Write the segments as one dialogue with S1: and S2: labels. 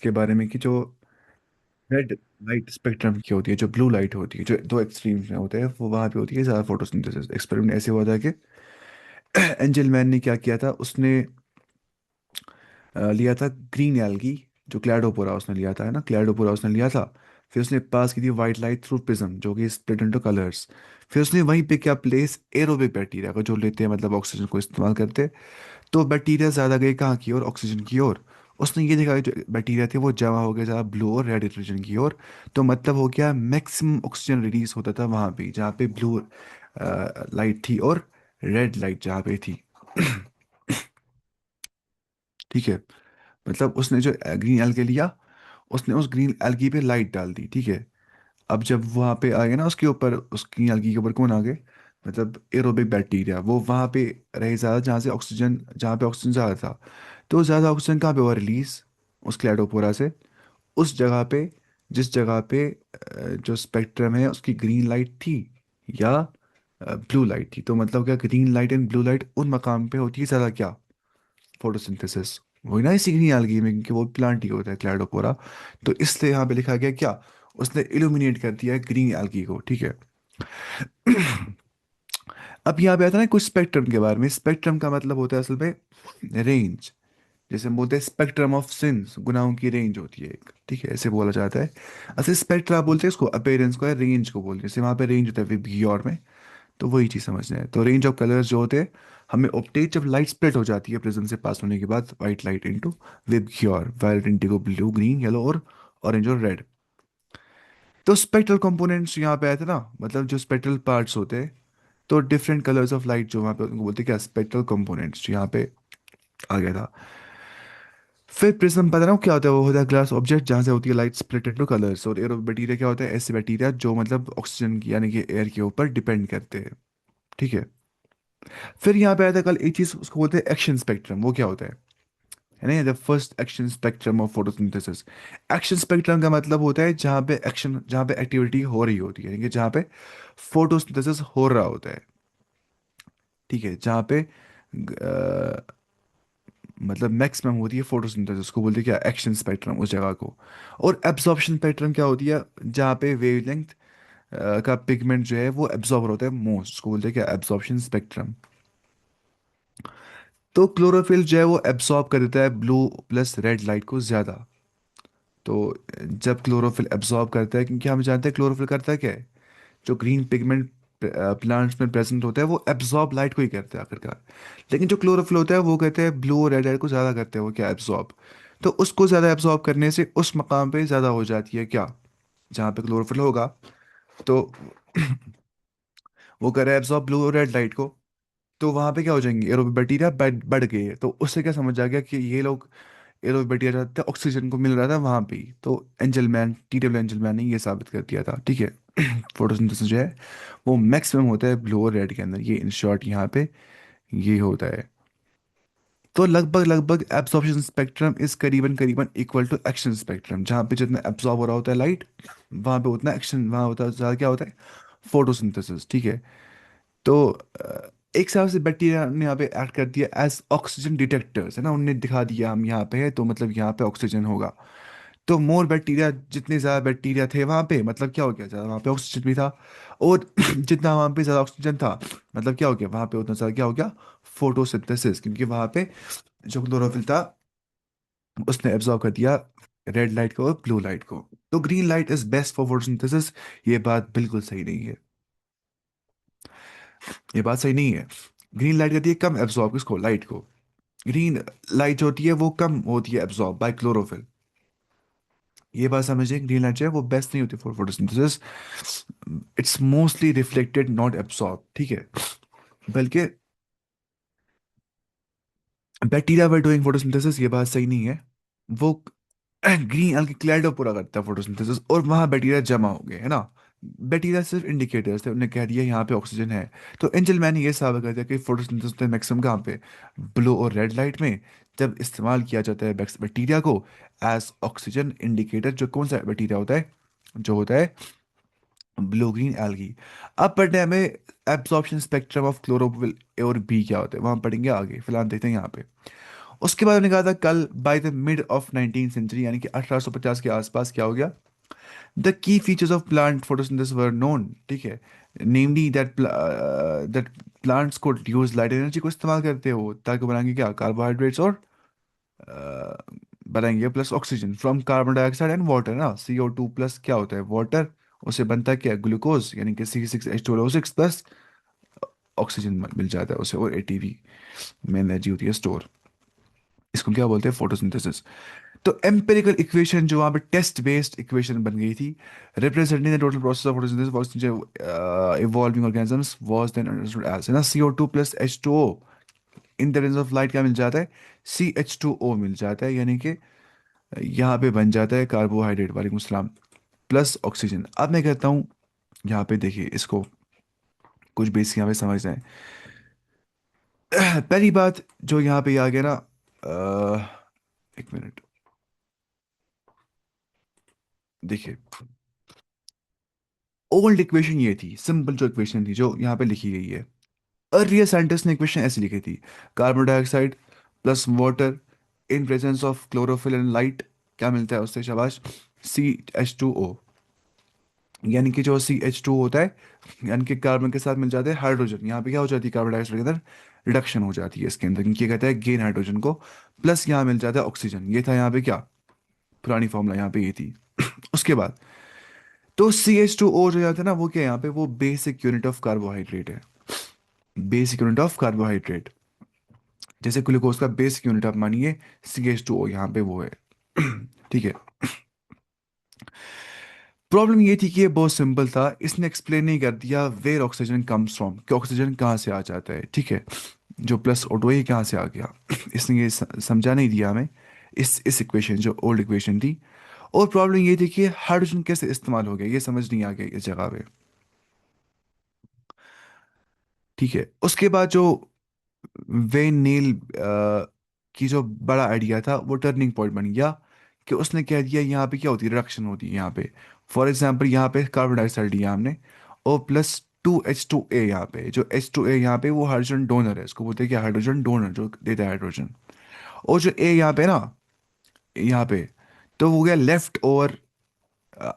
S1: के बारे में कि जो रेड लाइट स्पेक्ट्रम की होती है, जो ब्लू लाइट होती है, जो दो एक्सट्रीम्स में होते हैं, वो वहाँ पे होती है ज़्यादा फोटोसिंथेसिस। एक्सपेरिमेंट ऐसे हुआ था कि एंजल मैन ने क्या किया था, उसने लिया था ग्रीन एल्गी, जो क्लैडोपोरा उसने लिया था, है ना, क्लैडोपोरा उसने लिया था। फिर उसने पास की थी वाइट लाइट थ्रू प्रिज्म, जो कि स्प्लिट इनटू कलर्स। फिर उसने वहीं पे क्या प्लेस एरोबिक बैक्टीरिया का, जो लेते हैं मतलब ऑक्सीजन को इस्तेमाल करते हैं। तो बैक्टीरिया ज़्यादा गए कहाँ की ओर, ऑक्सीजन की ओर। उसने ये देखा कि जो बैक्टीरिया थे वो जमा हो गए ज़्यादा ब्लू और रेड रीजन की ओर। तो मतलब हो गया मैक्सिमम ऑक्सीजन रिलीज होता था वहाँ पे जहाँ पे ब्लू लाइट थी और रेड लाइट जहाँ पे थी। ठीक है। मतलब उसने जो ग्रीन एल्गे लिया, उसने उस ग्रीन एल्गी पे लाइट डाल दी। ठीक है। अब जब वहाँ पे आ गए ना, उसके ऊपर, उस ग्रीन एल्गी के ऊपर कौन आ गए, मतलब एरोबिक बैक्टीरिया, वो वहाँ पे रहे ज़्यादा जहाँ से ऑक्सीजन, जहाँ पे ऑक्सीजन ज़्यादा था। तो ज़्यादा ऑक्सीजन कहाँ पे हुआ रिलीज, उस क्लैडोपोरा से, उस जगह पे, जिस जगह पे जो स्पेक्ट्रम है उसकी ग्रीन लाइट थी या ब्लू लाइट थी। तो मतलब क्या, green light and blue light उन मकाम पे होती है ज़्यादा क्या, फोटोसिंथेसिस। वही ना इसी ग्रीन एल्गी में, क्योंकि वो प्लांट ही होता है क्लैडोपोरा। तो इसलिए यहाँ पे लिखा गया क्या, उसने इल्यूमिनेट कर दिया है ग्रीन एल्गी को। ठीक है। अब यहाँ पे आता है ना कुछ स्पेक्ट्रम के बारे में। स्पेक्ट्रम का मतलब होता है असल में रेंज। जैसे हम बोलते हैं स्पेक्ट्रम ऑफ सिंस, गुनाहों की रेंज होती है एक। ठीक है, ऐसे बोला जाता है। असल स्पेक्ट्रा बोलते हैं इसको, अपेरेंस को या रेंज को बोलते हैं। जैसे वहाँ पे रेंज होता है विबग्योर में। तो वही चीज़ समझना है। तो रेंज ऑफ कलर्स जो होते हैं हमें ऑप्टेट, जब लाइट स्प्लिट हो जाती है प्रिज्म से पास होने के बाद, white light into VIBGYOR, violet, indigo, blue, green, yellow और ऑरेंज और रेड। तो स्पेक्ट्रल कंपोनेंट्स यहाँ पे आए थे ना, मतलब जो स्पेक्ट्रल पार्ट्स होते हैं। तो डिफरेंट कलर्स ऑफ लाइट जो वहाँ पे, उनको बोलते हैं क्या, स्पेक्ट्रल कंपोनेंट्स, यहाँ पे आ गया था। फिर प्रिज्म पता ना क्या होता है, वो होता है ग्लास ऑब्जेक्ट जहाँ से होती है लाइट स्प्लिट इनटू कलर्स। और एरो बैक्टीरिया क्या होता है, ऐसे बैक्टीरिया जो मतलब ऑक्सीजन की यानी कि एयर के ऊपर डिपेंड करते हैं। ठीक है। फिर यहाँ पे आया था कल एक चीज, उसको बोलते हैं एक्शन स्पेक्ट्रम। वो क्या होता है ना, the first action spectrum of photosynthesis. Action spectrum का मतलब होता है जहाँ पे एक्शन, जहाँ पे एक्टिविटी हो रही होती है, यानी कि जहाँ पे फोटोसिंथेसिस हो रहा होता है। ठीक है, जहाँ पे मतलब मैक्सिमम होती है फोटोसिंथेसिस, को बोलते हैं क्या, एक्शन स्पेक्ट्रम, उस जगह को। और एब्जॉर्प्शन स्पेक्ट्रम क्या होती है, जहाँ पे वेवलेंथ का पिगमेंट जो है वो एब्जॉर्ब होता है मोस्ट, उसको बोलते हैं क्या, एब्जॉर्प्शन स्पेक्ट्रम। तो क्लोरोफिल जो है वो एब्जॉर्ब कर देता है ब्लू प्लस रेड लाइट को ज़्यादा। तो जब क्लोरोफिल एब्जॉर्ब करता है, क्योंकि हम जानते हैं क्लोरोफिल करता है क्या है, जो ग्रीन पिगमेंट प्लांट्स में प्रेजेंट होता है वो एब्जॉर्ब लाइट को ही करते हैं आखिरकार। लेकिन जो क्लोरोफिल होता है वो कहते हैं ब्लू और रेड लाइट को ज़्यादा करते हैं, वो क्या, एब्जॉर्ब। तो उसको ज़्यादा एब्जॉर्ब करने से उस मकाम पे ज़्यादा हो जाती है क्या, जहाँ पे क्लोरोफिल होगा। तो वो करे एब्जॉर्ब ब्लू और रेड लाइट को। तो वहां पे क्या हो जाएंगे, एरोबिक बैक्टीरिया बढ़ गई है। तो उससे क्या समझ आ गया कि ये लोग, एरोबिक बैक्टीरिया रहते ऑक्सीजन को मिल रहा था वहां पे ही। तो एंजलमैन, टी डब्ल्यू एंजलमैन ने ये साबित कर दिया था। ठीक है। फोटोसिंथेसिस जो है वो मैक्सिमम होता है ब्लू और रेड के अंदर, ये इन शॉर्ट यहाँ पे ये होता है। तो लगभग लगभग एब्जॉर्प्शन स्पेक्ट्रम इज करीबन करीबन इक्वल टू एक्शन स्पेक्ट्रम। जहाँ पे जितना एब्जॉर्ब हो रहा होता है लाइट, वहाँ पे उतना एक्शन, वहाँ होता है ज़्यादा क्या होता है, फोटोसिंथेसिस। ठीक है। तो एक हिसाब से बैक्टीरिया ने यहाँ पे एक्ट कर दिया एज ऑक्सीजन डिटेक्टर्स, है ना, उनने दिखा दिया हम यहाँ पे है तो मतलब यहाँ पे ऑक्सीजन होगा। तो मोर बैक्टीरिया, जितने ज़्यादा बैक्टीरिया थे वहाँ पे, मतलब क्या हो गया, ज़्यादा वहाँ पे ऑक्सीजन भी था। और जितना वहाँ पे ज़्यादा ऑक्सीजन था, मतलब क्या हो गया, वहाँ पे उतना ज़्यादा क्या हो गया, फोटोसिंथेसिस। क्योंकि वहाँ पे जो क्लोरोफिल था उसने एब्जॉर्ब कर दिया रेड लाइट को और ब्लू लाइट को। तो green light is best for photosynthesis. ये बात बिल्कुल सही नहीं है। ये बात सही नहीं है। ग्रीन लाइट करती है कम एब्जॉर्ब किसको, लाइट को। ग्रीन लाइट जो होती है वो कम होती है एब्जॉर्ब बाय क्लोरोफिल। ये बात समझिए, ग्रीन लाइट जो है वो बेस्ट नहीं होती for photosynthesis. It's mostly reflected not absorb. ठीक है। बल्कि बैक्टीरिया वर डूइंग फोटोसिंथेसिस, ये बात सही नहीं है। वो ग्रीन एल्गी क्लैडो पूरा करता है फोटोसिंथेसिस और वहां बैक्टीरिया जमा हो गए, है ना। बैक्टीरिया सिर्फ इंडिकेटर्स थे, उन्होंने कह दिया यहाँ पे ऑक्सीजन है। तो एंजल मैन ने ये साबित कर दिया कि फोटोसिंथेसिस में मैक्सिमम कहाँ पे, ब्लू और रेड लाइट में, जब इस्तेमाल किया जाता है बैक्टीरिया को एज ऑक्सीजन इंडिकेटर। जो कौन सा बैक्टीरिया होता है, जो होता है ब्लू ग्रीन एल्गी। अब पढ़ते हैं हमें एब्जॉर्प्शन स्पेक्ट्रम ऑफ क्लोरोफिल और बी क्या होता है, वहां पढ़ेंगे आगे, फिलहाल देखते हैं यहाँ पे। उसके बाद उन्होंने कहा था कल by the mid of 19th century, यानी कि 1850 के आसपास क्या हो गया, the key features of plant photosynthesis were known, ठीक है, नेमली दैट प्लांट्स को यूज लाइट एनर्जी को इस्तेमाल करते हो ताकि बनाएंगे क्या, कार्बोहाइड्रेट्स और बनाएंगे plus oxygen from carbon dioxide and water ना, CO2 प्लस क्या होता है वाटर, उससे बनता है क्या, ग्लूकोज, यानी कि C6H12O6 प्लस ऑक्सीजन मिल जाता है उसे, और ATP में एनर्जी होती है स्टोर। इसको क्या बोलते हैं, फोटोसिंथेसिस। तो एम्पिरिकल इक्वेशन जो वहाँ पे टेस्ट बेस्ड इक्वेशन बन गई थी, representing the total process of photosynthesis involving organisms was then understood as, है ना, CO2 plus H2O in the range of light क्या मिल जाता है, CH2O मिल जाता है, यानी कि यहाँ पे बन जाता है कार्बोहाइड्रेट, वालेकुम सलाम, प्लस ऑक्सीजन। अब मैं कहता हूँ यहाँ पे देखिए इसको, कुछ बेसिक यहाँ पे समझ जाए। पहली बात जो यहाँ पे आ गया ना, एक मिनट, देखिए ओल्ड इक्वेशन ये थी, सिंपल जो इक्वेशन थी जो यहाँ पे लिखी गई है, अर्लियर साइंटिस्ट ने इक्वेशन ऐसी लिखी थी, carbon dioxide plus water in presence of chlorophyll and light, क्या मिलता है उससे, शाबाश, CH2O, यानी कि जो CH2 होता है, यानी कि कार्बन के साथ मिल जाता है हाइड्रोजन, यहाँ पे क्या हो जाती है, कार्बन डाइऑक्साइड के अंदर रिडक्शन हो जाती है इसके अंदर, क्योंकि ये कहता है गेन हाइड्रोजन को, प्लस यहाँ मिल जाता है ऑक्सीजन, ये था यहाँ पे क्या, पुरानी फॉर्मूला यहाँ पे ये थी। उसके बाद तो CH2O जो यहाँ था ना, वो क्या है यहाँ पे, वो बेसिक यूनिट ऑफ कार्बोहाइड्रेट है, बेसिक यूनिट ऑफ कार्बोहाइड्रेट, जैसे ग्लूकोज का बेसिक यूनिट आप मानिए, CH2O यहाँ पे वो है। ठीक है। प्रॉब्लम ये थी कि ये बहुत सिंपल था, इसने एक्सप्लेन नहीं कर दिया वेयर ऑक्सीजन कम्स फ्रॉम, कि ऑक्सीजन कहाँ से आ जाता है, ठीक है, जो प्लस O2 है ये कहाँ से आ गया। इसने ये समझा नहीं दिया हमें, इस इक्वेशन जो ओल्ड इक्वेशन थी। और प्रॉब्लम ये थी कि हाइड्रोजन कैसे इस्तेमाल हो गया, ये समझ नहीं आ गया इस जगह पे। ठीक है, उसके बाद जो वेन नील की जो बड़ा आइडिया था, वो टर्निंग पॉइंट बन गया, कि उसने कह दिया यहाँ पे क्या होती है, रिडक्शन होती है यहाँ पे। फॉर एग्जांपल यहाँ पे कार्बन डाइऑक्साइड लिया हमने, और प्लस 2H2A, यहाँ पे जो H2A यहाँ पे वो हाइड्रोजन डोनर है, इसको बोलते हैं क्या, हाइड्रोजन डोनर जो देता है हाइड्रोजन। और जो A यहाँ पे ना, यहाँ पे, तो वो गया left over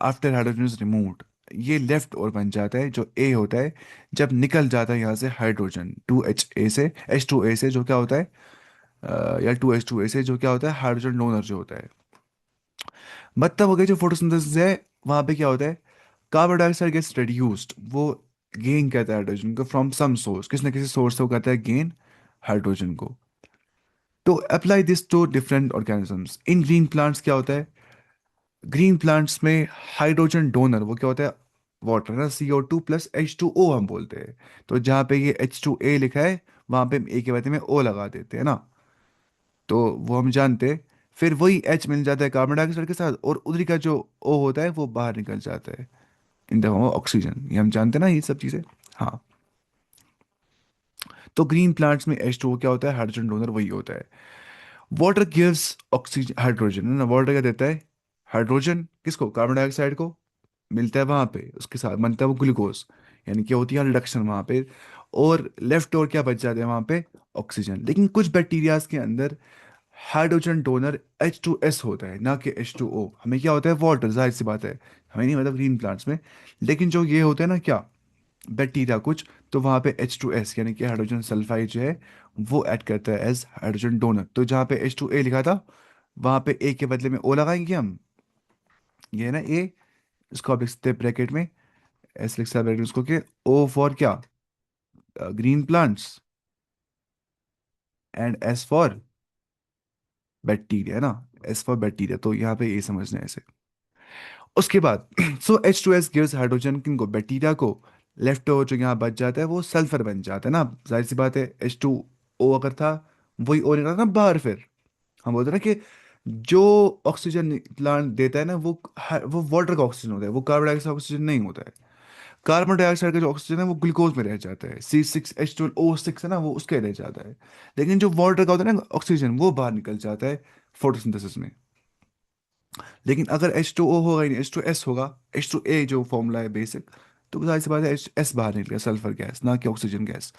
S1: after hydrogen is removed, ये लेफ्ट ओवर बन जाता है जो ए होता है, जब निकल जाता है यहाँ से हाइड्रोजन 2H से H2A से, जो क्या होता है, या 2H2A से, जो क्या होता है, हाइड्रोजन डोनर जो होता है। मतलब हो गया जो फोटोसिंथेसिस है, वहाँ पे क्या होता है, कार्बन डाइऑक्साइड गेट्स रिड्यूस्ड, वो गेन करता है हाइड्रोजन को फ्रॉम सम सोर्स, किसी न किसी सोर्स से वो करता है गेन हाइड्रोजन को। तो apply this to different organisms in green plants, क्या होता है, ग्रीन प्लांट्स में हाइड्रोजन डोनर वो क्या होता है, वाटर ना, CO2 प्लस H2O हम बोलते हैं। तो जहाँ पे ये H2A लिखा है, वहाँ पे हम ए के बदले में O लगा देते हैं ना, तो वो हम जानते हैं। फिर वही H मिल जाता है कार्बन डाइऑक्साइड के साथ, और उधर का जो O होता है वो बाहर निकल जाता है इन द फॉर्म ऑफ ऑक्सीजन, ये हम जानते हैं ना ये सब चीज़ें। हाँ, तो ग्रीन प्लांट्स में H2O क्या होता है, हाइड्रोजन डोनर वही होता है। वाटर गिव्स ऑक्सीजन हाइड्रोजन, है ना, वाटर क्या देता है, हाइड्रोजन, किसको, कार्बन डाइऑक्साइड को, मिलता है वहां पे, उसके साथ बनता है वो ग्लूकोज, यानी कि होती है रिडक्शन वहां पे। और लेफ्ट ओवर क्या बच जाते हैं वहां पे, ऑक्सीजन। लेकिन कुछ बैक्टीरियाज के अंदर हाइड्रोजन डोनर H2S होता है, ना कि H2O, हमें क्या होता है, वाटर, जाहिर सी बात है, हमें नहीं मतलब ग्रीन प्लांट्स में। लेकिन जो ये होता है ना क्या, बैक्टीरिया कुछ, तो वहाँ पे H2S यानी कि हाइड्रोजन सल्फाइड जो है, वो ऐड करता है एज हाइड्रोजन डोनर। तो जहाँ पे H2A लिखा था, वहाँ पे ए के बदले में O लगाएंगे हम, ये है ना ए, इसको आप लिख सकते हैं ब्रैकेट में, ऐसे लिख सकते हैं ब्रैकेट में उसको, कि O फॉर क्या, green plants, and S for bacteria, है ना, S फॉर बैक्टीरिया, तो यहाँ पे ये समझना है ऐसे। उसके बाद सो H2S गिव्स हाइड्रोजन किनको, बैक्टीरिया को। लेफ्ट ओवर जो यहाँ बच जाता है वो सल्फर बन जाता है ना, जाहिर सी बात है, H2O अगर था, वही O निकला ना बाहर। फिर हम बोलते हैं ना कि जो ऑक्सीजन प्लांट देता है ना, वो वाटर का ऑक्सीजन होता है, वो कार्बन डाइऑक्साइड ऑक्सीजन नहीं होता है। कार्बन डाइऑक्साइड का जो ऑक्सीजन है वो ग्लूकोज में रह जाता है, C6H12O6 है ना, वो उसके रह जाता है। लेकिन जो वाटर का होता है ना ऑक्सीजन, वो बाहर निकल जाता है फोटोसिंथेसिस में। लेकिन अगर H2O होगा ही नहीं, H2S होगा, H2A जो फॉर्मूला है बेसिक, तो जाहिर सी बात है S बाहर निकलेगा, सल्फर गैस, ना कि ऑक्सीजन गैस।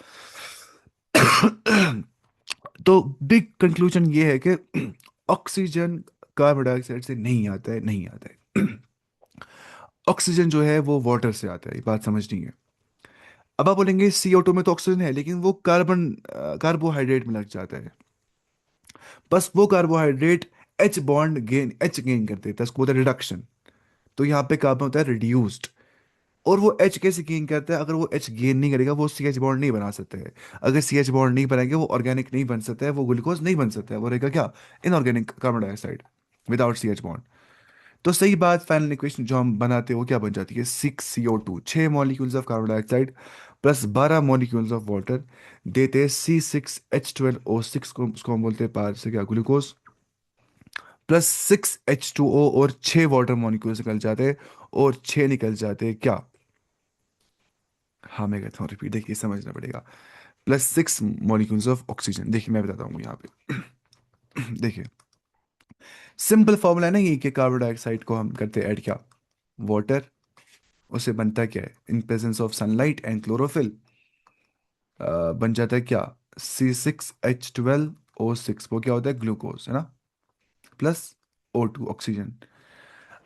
S1: तो बिग कंक्लूजन ये है कि ऑक्सीजन कार्बन डाइऑक्साइड से नहीं आता है, नहीं आता है। ऑक्सीजन जो है वो वाटर से आता है, ये बात समझनी है। अब आप बोलेंगे CO2 में तो ऑक्सीजन है, लेकिन वो कार्बोहाइड्रेट में लग जाता है। बस वो कार्बोहाइड्रेट एच गेन कर देता है, उसको बोलते हैं रिडक्शन। तो यहाँ पे कार्बन होता है रिड्यूस्ड। और वो एच कैसे गेन करता है? अगर वो एच गेन नहीं करेगा, वो CH बॉन्ड नहीं बना सकता है। अगर CH बॉन्ड नहीं बनाएंगे, वो ऑर्गेनिक नहीं बन सकता है, वो ग्लूकोज नहीं बन सकता है, वो रहेगा क्या? Inorganic carbon dioxide without CH bond. तो सही बात, फाइनल इक्वेशन जो हम बनाते हैं वो क्या बन जाती है? 6CO2, 6 molecules of carbon dioxide plus 12 molecules of water देते हैं C6H12O6 को, उसको हम बोलते हैं पार से क्या, ग्लूकोज। प्लस 6H2O और 6 वाटर मॉलिक्यूल्स निकल जाते हैं। और 6 निकल जाते हैं क्या? हाँ, मैं कहता हूँ रिपीट, देखिए समझना पड़ेगा। Plus 6 molecules of oxygen. देखिए मैं बताता हूँ यहाँ पे। देखिए, सिंपल फॉर्मूला है ना ये, कि कार्बन डाइऑक्साइड को हम करते हैं ऐड क्या? वाटर। उसे बनता क्या है? In presence of sunlight and chlorophyll बन जाता है क्या? C6H12O6, वो क्या होता है? ग्लूकोज, है ना? Plus O2, oxygen.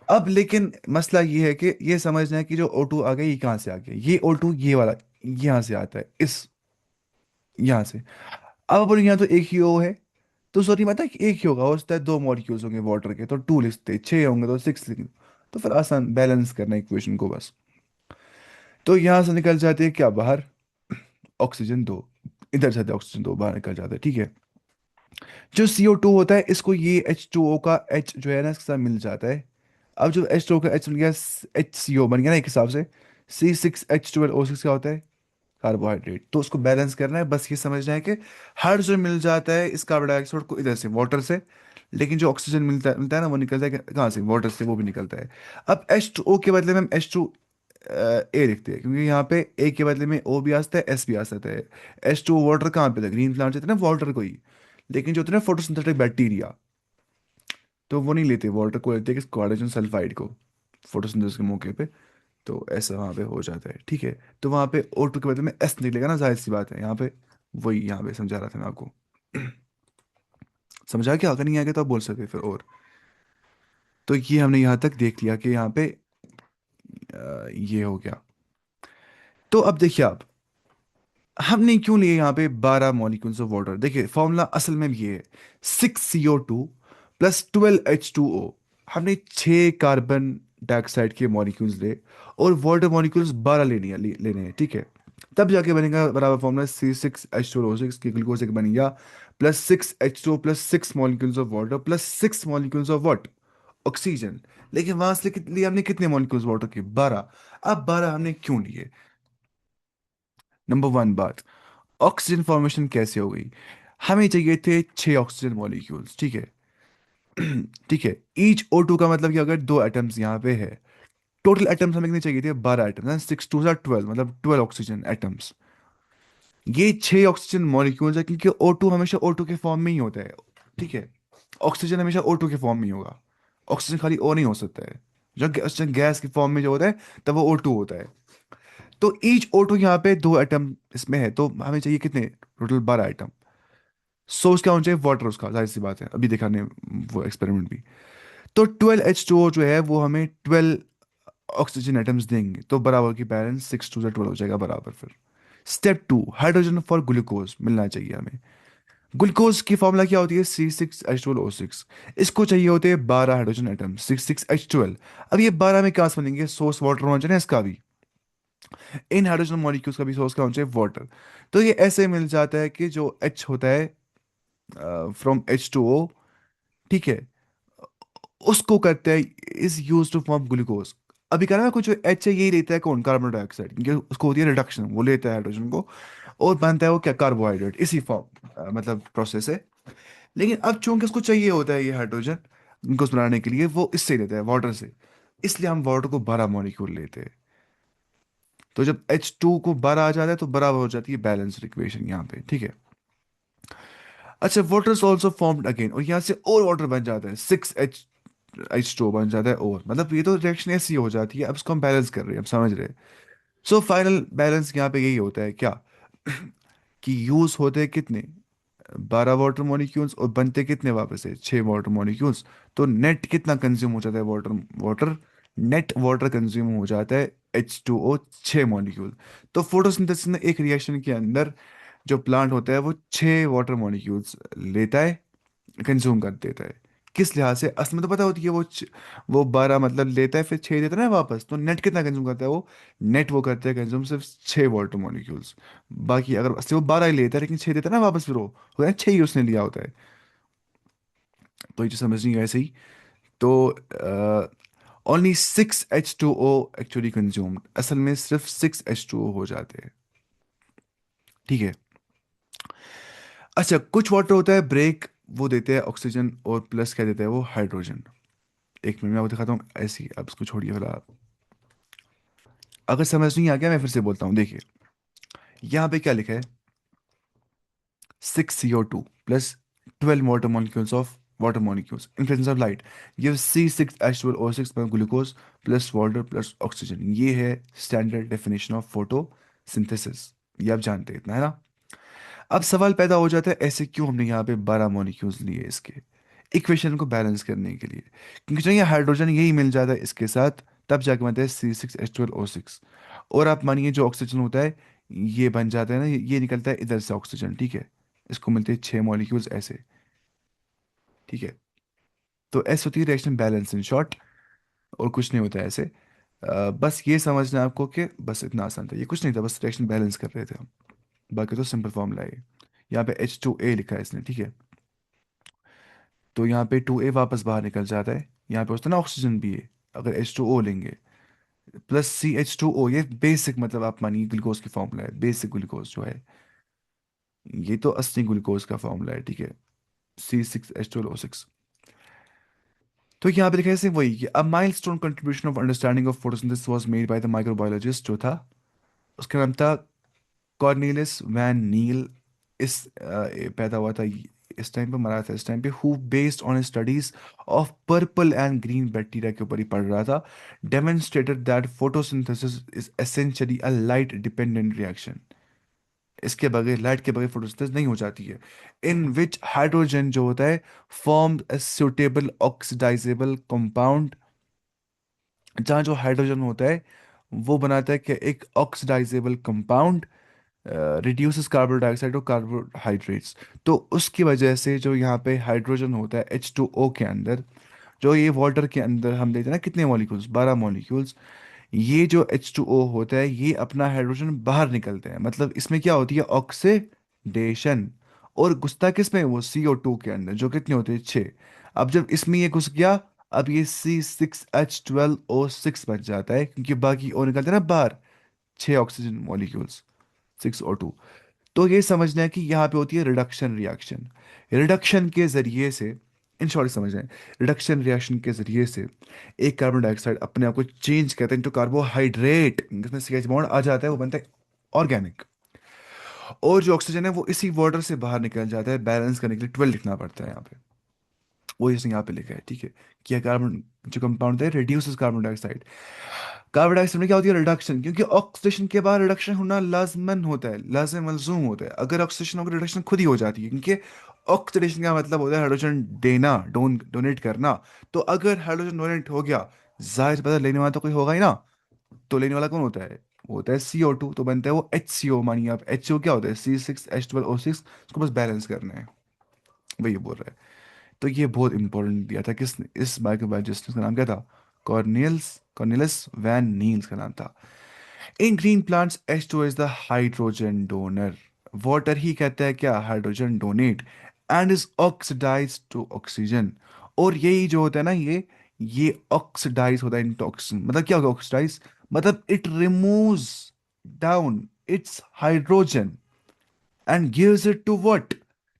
S1: अब लेकिन मसला ये है कि ये समझना है कि जो O2 आ गया, ये कहाँ से आ गया? ये O2 ये वाला यहाँ से आता है, इस यहाँ से। अब बोलो यहाँ तो एक ही O है, तो सॉरी मतलब कि एक ही होगा, हो सकता है 2 मॉलिक्यूल्स होंगे वाटर के, तो 2 लिखते, 6 होंगे तो 6 लिख। तो फिर आसान बैलेंस करना इक्वेशन को बस। तो यहाँ से निकल जाते हैं क्या बाहर? ऑक्सीजन 2। इधर से ऑक्सीजन 2 बाहर निकल जाता है, ठीक है। जो CO2 होता है, इसको ये H2O का H जो है ना, इसके साथ मिल जाता है। अब जो H2O का H बन गया, HCO बन गया ना एक हिसाब से। C6H12O6 क्या होता है? कार्बोहाइड्रेट। तो उसको बैलेंस करना है, बस ये समझना है कि हर जो मिल जाता है इस कार्बन डाइऑक्साइड को इधर से, वाटर से। लेकिन जो ऑक्सीजन मिलता है ना, वो निकलता है कहाँ से? वाटर से, वो भी निकलता है। अब H2O के बदले में हम H2A लिखते हैं, क्योंकि यहाँ पे A के बदले में O भी आ सकता है, S भी आ सकता है। H2O वाटर कहाँ पे था? ग्रीन प्लांट से था ना, वाटर को ही। लेकिन जो होता है ना फोटोसिंथेटिक बैक्टीरिया, तो वो नहीं लेते वाटर को, लेते किस, हाइड्रोजन सल्फाइड को, फोटोसिंथेसिस के मौके पे। तो ऐसा वहाँ पे हो जाता है, ठीक है। तो वहाँ पे O2 के बदले में S निकलेगा ना, जाहिर सी बात है यहाँ पे। वही यहाँ पे समझा रहा था मैं आपको। समझा क्या? अगर नहीं आएगा तो आप बोल सकते फिर और। तो ये हमने यहाँ तक देख लिया कि यहाँ पे ये हो गया। तो अब देखिए आप, हमने क्यों लिए यहाँ पे 12 मॉलिक्यूल्स ऑफ वाटर? देखिए फॉर्मूला असल में ये है, 6CO2 प्लस 12H2O। हमने 6 कार्बन डाइऑक्साइड के मॉलिक्यूल्स ले, और वाटर मॉलिक्यूल्स 12 लेने हैं, ठीक है। तब जाके बनेगा बराबर फॉर्मूला C6H12O6 की, ग्लूकोज एक बन गया। Plus 6H2O plus 6 molecules of water plus 6 molecules of what, oxygen. लेकिन वहां से लिए हमने कितने मॉलिक्यूल्स वाटर के? 12। अब 12 हमने क्यों लिए? नंबर वन बात, ऑक्सीजन फॉर्मेशन कैसे हो गई? हमें चाहिए थे 6 ऑक्सीजन मॉलिक्यूल्स, ठीक है। ठीक है। ईच O2 का मतलब कि अगर 2 एटम्स यहाँ पे है, टोटल एटम्स हमें कितने चाहिए थे? 12 एटम्स, 6 2 12, मतलब 12 ऑक्सीजन एटम्स। ये 6 ऑक्सीजन मॉलिक्यूल्स है, क्योंकि O2 हमेशा O2 के फॉर्म में ही होता है, ठीक है। ऑक्सीजन हमेशा O2 के फॉर्म में ही होगा। ऑक्सीजन खाली O नहीं हो सकता है। जब ऑक्सीजन गैस के फॉर्म में जो होता है, तब वो O2 होता है। तो ईच O2 यहाँ पे 2 एटम इसमें है, तो हमें चाहिए कितने? Total 12 atom. सोर्स क्या होना चाहिए? वाटर, उसका जाहिर सी बात है, अभी देखा ने वो एक्सपेरिमेंट भी। तो 12H2O जो है वो हमें 12 ऑक्सीजन एटम्स देंगे, तो बराबर की बैलेंस 6 2 12 हो जाएगा बराबर फिर। स्टेप 2, हाइड्रोजन फॉर ग्लूकोज मिलना चाहिए हमें। ग्लूकोज की फॉर्मूला क्या होती है? C6H12O6। इसको चाहिए होते हैं 12 हाइड्रोजन एटम, 6 6H12। अब ये 12 में कहाँ से बनेंगे? सोर्स वाटर होना चाहिए ना इसका भी। इन हाइड्रोजन मॉलिक्यूल्स का भी सोर्स क्या होना चाहिए? वाटर। तो ये ऐसे मिल जाता है कि जो H होता है फ्रॉम H2O, ठीक है, उसको करते हैं is use to form glucose. अभी कह रहा है कुछ एच है, यही लेता है कौन? कार्बन डाइऑक्साइड, क्योंकि उसको होती है रिडक्शन, वो लेता है हाइड्रोजन को, और बनता है वो क्या? कार्बोहाइड्रेट। इसी फॉर्म मतलब प्रोसेस है। लेकिन अब चूंकि उसको चाहिए होता है ये हाइड्रोजन ग्लूकोज बनाने के लिए, वो इससे लेता है, वाटर से। इसलिए हम वाटर को 12 मॉलिक्यूल लेते हैं। तो जब H2 को 12 आ जाता है, तो बराबर हो जाती है बैलेंस इक्वेशन यहाँ पे, ठीक है। अच्छा, water is also formed again, और यहाँ से और वाटर बन जाता है, 6H2O बन जाता है, और मतलब ये तो रिएक्शन ऐसी हो जाती है। अब इसको हम बैलेंस कर रहे हैं, अब समझ रहे हैं। सो फाइनल बैलेंस यहाँ पे यही होता है क्या? कि यूज होते हैं कितने? 12 वाटर मॉलिक्यूल्स, और बनते कितने वापस है, 6 वाटर मॉलिक्यूल्स। तो नेट कितना कंज्यूम हो जाता है water, water net water consume हो जाता है H2O 6 मॉलिक्यूल। तो फोटोसिंथेसिस में एक रिएक्शन के अंदर जो प्लांट होता है वो 6 वाटर मॉलिक्यूल्स लेता है, कंज्यूम कर देता है। किस लिहाज से, असल में तो पता होती है वो 12 मतलब लेता है फिर 6 देता है ना वापस, तो नेट कितना कंज्यूम करता है वो, नेट वो करता है कंज्यूम सिर्फ 6 वाटर मॉलिक्यूल्स। बाकी अगर असली वो 12 ही लेता है लेकिन 6 देता है ना वापस, फिर वो होता है 6 ही उसने लिया होता है। तो ये जो समझनी है ऐसे ही। तो ओनली 6 H2O एक्चुअली कंज्यूम्ड, असल में सिर्फ 6 H2O हो जाते हैं। ठीक है। अच्छा, कुछ वाटर होता है ब्रेक, वो देते हैं ऑक्सीजन, और प्लस क्या देता है वो, हाइड्रोजन। एक मिनट में आपको दिखाता हूँ ऐसी, अब इसको छोड़िए फिलहाल। अगर समझ नहीं आ गया मैं फिर से बोलता हूँ, देखिए यहाँ पे क्या लिखा है, 6 CO2 plus 12 water molecules of water molecules in presence of light give C6H12O6 glucose plus water plus oxygen. ये है स्टैंडर्ड डेफिनेशन ऑफ फोटोसिंथेसिस। ये आप जानते हैं इतना, है ना। अब सवाल पैदा हो जाता है, ऐसे क्यों हमने यहाँ पे 12 मॉलिक्यूल्स लिए इसके इक्वेशन को बैलेंस करने के लिए, क्योंकि चाहिए हाइड्रोजन यही मिल जाता है इसके साथ, तब जाके बनता है C6H12O6। और आप मानिए जो ऑक्सीजन होता है ये बन जाता है ना, ये निकलता है इधर से ऑक्सीजन, ठीक है। इसको मिलते हैं 6 मॉलिक्यूल्स ऐसे, ठीक है। तो ऐसे होती है रिएक्शन बैलेंस इन शॉर्ट, और कुछ नहीं होता है ऐसे। बस ये समझना है आपको कि बस इतना आसान था, ये कुछ नहीं था, बस रिएक्शन बैलेंस कर रहे थे हम। बाकी तो सिंपल फॉर्मूला है। यहाँ पे H2A लिखा है इसने, ठीक है। तो यहाँ पे 2A वापस बाहर निकल जाता है, यहाँ पे होता है ना ऑक्सीजन भी है, अगर H2O लेंगे प्लस CH2O, ये बेसिक मतलब आप मानिए ग्लूकोज की फॉर्मूला है, बेसिक ग्लूकोज जो है, ये तो असली ग्लूकोज का फॉर्मूला है, ठीक है। C6H12O6। तो यहाँ पे लिखा है ऐसे वही कि a milestone contribution of understanding of photosynthesis was made by the microbiologist, जो था उसका नाम था कॉर्नेलियस वैन नील। पैदा हुआ था इस टाइम पे, मरा था इस टाइम पे, who based on studies of purple and green bacteria के ऊपर ही पढ़ रहा था, demonstrated that photosynthesis is essentially a light dependent reaction. इसके बगैर, लाइट के बगैर फोटोसिंथेसिस नहीं हो जाती है। इन विच हाइड्रोजन जो होता है form a suitable oxidisable compound, जहाँ जो हाइड्रोजन होता है वो बनाता है कि एक oxidisable compound, reduces carbon dioxide और कार्बोहाइड्रेट्स। तो उसकी वजह से जो यहाँ पे हाइड्रोजन होता है H2O के अंदर, जो ये वाटर के अंदर हम लेते हैं ना कितने मॉलिक्यूल्स, 12 मॉलिक्यूल्स, ये जो H2O होता है ये अपना हाइड्रोजन बाहर निकलते हैं, मतलब इसमें क्या होती है, ऑक्सीडेशन। और घुसता किस में, वो CO2 के अंदर, जो कितने होते हैं, 6। अब जब इसमें ये घुस गया, अब ये C6H12O6 बच जाता है, क्योंकि बाकी और निकलते हैं ना बाहर, 6 ऑक्सीजन मॉलिक्यूल्स, 6O2। तो ये समझना है कि यहाँ पे होती है रिडक्शन रिएक्शन। रिडक्शन के जरिए से, इन शॉर्ट समझ रहे हैं, रिडक्शन रिएक्शन के जरिए से एक कार्बन डाइऑक्साइड अपने आप को चेंज करता है इनटू कार्बोहाइड्रेट, जिसमें CH बॉन्ड आ जाता है, वो बनता है ऑर्गेनिक। और जो ऑक्सीजन है वो इसी वाटर से बाहर निकल जाता है, बैलेंस करने के लिए 12 लिखना पड़ता है यहाँ पे। वो इसने यहाँ पे लिखा है, ठीक है। कि कार्बन जो कंपाउंड है reduces carbon dioxide. Carbon dioxide में क्या होती है, रिडक्शन, क्योंकि ऑक्सीडेशन के बाद रिडक्शन होना लाजमन होता है, लाजिम मलजूम होता है। अगर ऑक्सीडेशन होकर रिडक्शन खुद ही हो जाती है, क्योंकि ऑक्सीडेशन का मतलब होता है हाइड्रोजन देना, डोनेट करना। तो अगर हाइड्रोजन डोनेट हो गया, जाहिर सी बात है लेने वाला तो कोई होगा ही ना। तो लेने वाला कौन होता है, वो होता है CO2, तो बनता है वो HCO। मानिए आप, HCO क्या होता है, C6H12O6, उसको बस बैलेंस करना है, वही बोल रहा है। तो ये बहुत इंपॉर्टेंट दिया था किसने, इस माइक्रोबायोलॉजिस्ट, का नाम क्या था, कॉर्नेलियस वैन नील्स का नाम था। In green plants H2 is the hydrogen donor. Water ही कहता है क्या, hydrogen donate, and is oxidise to oxygen. और यही जो होता है ना, ये ऑक्सीडाइज होता है इनटू ऑक्सीजन। मतलब क्या होगा ऑक्सीडाइज, मतलब it removes down it's hydrogen and gives it to what?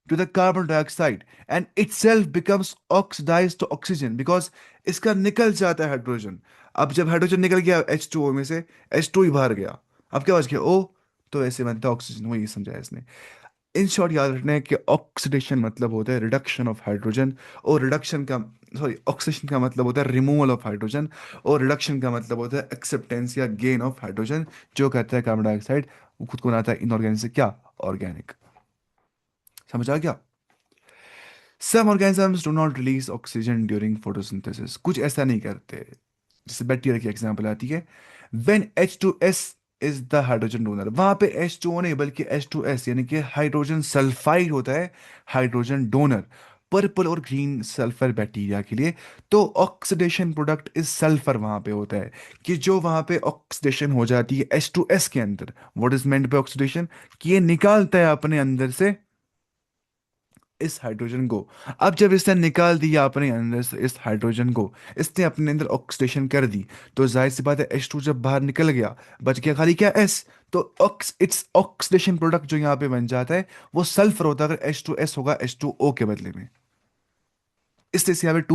S1: To the carbon dioxide, and itself becomes oxidized to oxygen because इसका निकल जाता है हाइड्रोजन। अब जब हाइड्रोजन निकल गया H2O में से, H2 ही बाहर गया, अब क्या बच गया O। तो ऐसे बनता है ऑक्सीजन, वही समझाया इसने। इन शॉर्ट याद रखना है कि ऑक्सीडेशन मतलब होता है रिडक्शन ऑफ हाइड्रोजन, और रिडक्शन का, सॉरी, ऑक्सीडेशन का मतलब होता है रिमूवल ऑफ हाइड्रोजन, और रिडक्शन का मतलब होता है एक्सेप्टेंस या गेन ऑफ हाइड्रोजन, जो कहता है कार्बन डाइऑक्साइड वो खुद को बनाता है इनऑर्गेनिक से क्या, ऑर्गेनिक। समझ आ गया? Some organisms do not release oxygen during photosynthesis, कुछ ऐसा नहीं करते। जैसे बैक्टीरिया की एग्जांपल आती है, when H2S is the hydrogen donor, वहां पे H2O नहीं बल्कि H2S यानी कि हाइड्रोजन सल्फाइड होता है, हाइड्रोजन डोनर, पर्पल और ग्रीन सल्फर बैक्टीरिया के लिए। तो ऑक्सीडेशन प्रोडक्ट इज सल्फर वहां पे होता है, कि जो वहां पे ऑक्सीडेशन हो जाती है H2S के अंदर। What is meant by oxidation? कि ये निकालता है अपने अंदर से इस हाइड्रोजन को। अब जब इसने निकाल दिया अपने अंदर से इस हाइड्रोजन को, इसने अपने अंदर ऑक्सीडेशन कर दी, तो जाहिर सी बात है H2 जब बाहर निकल गया, बच गया खाली क्या S। तो इट्स ऑक्सीडेशन प्रोडक्ट जो यहाँ पे बन जाता है वो सल्फर होता है, अगर H2S होगा H2O के बदले में। इसलिए इसे यहाँ पे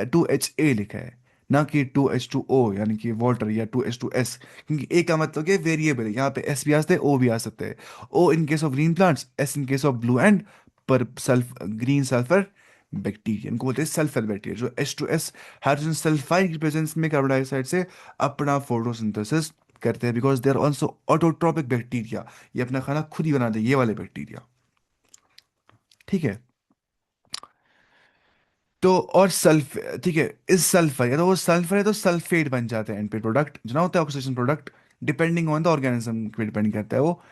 S1: टू एच ए लिखा है, ना कि H2O यानी कि वाटर या H2S, क्योंकि ए का मतलब क्या, वेरिएबल है, यहाँ पे एस भी आ सकते हैं, ओ भी आ सकते हैं। O in case of green plants, S in case of blue and पर सल्फ ग्रीन सल्फर बैक्टीरिया, इनको बोलते हैं सल्फर बैक्टीरिया। जो H2S हाइड्रोजन सल्फाइड की प्रेजेंस में कार्बन डाइऑक्साइड से अपना फोटोसिंथेसिस करते हैं, because they are also autotrophic bacteria, ये अपना खाना खुद ही बनाते हैं, ये वाले बैक्टीरिया। ठीक है। तो और सल्फ, ठीक है, इस सल्फर या तो वो सल्फर है तो सल्फेट बन जाते हैं एनपी प्रोडक्ट, जो ना होता है oxygen product, depending on the organism पे डिपेंड करता है वो।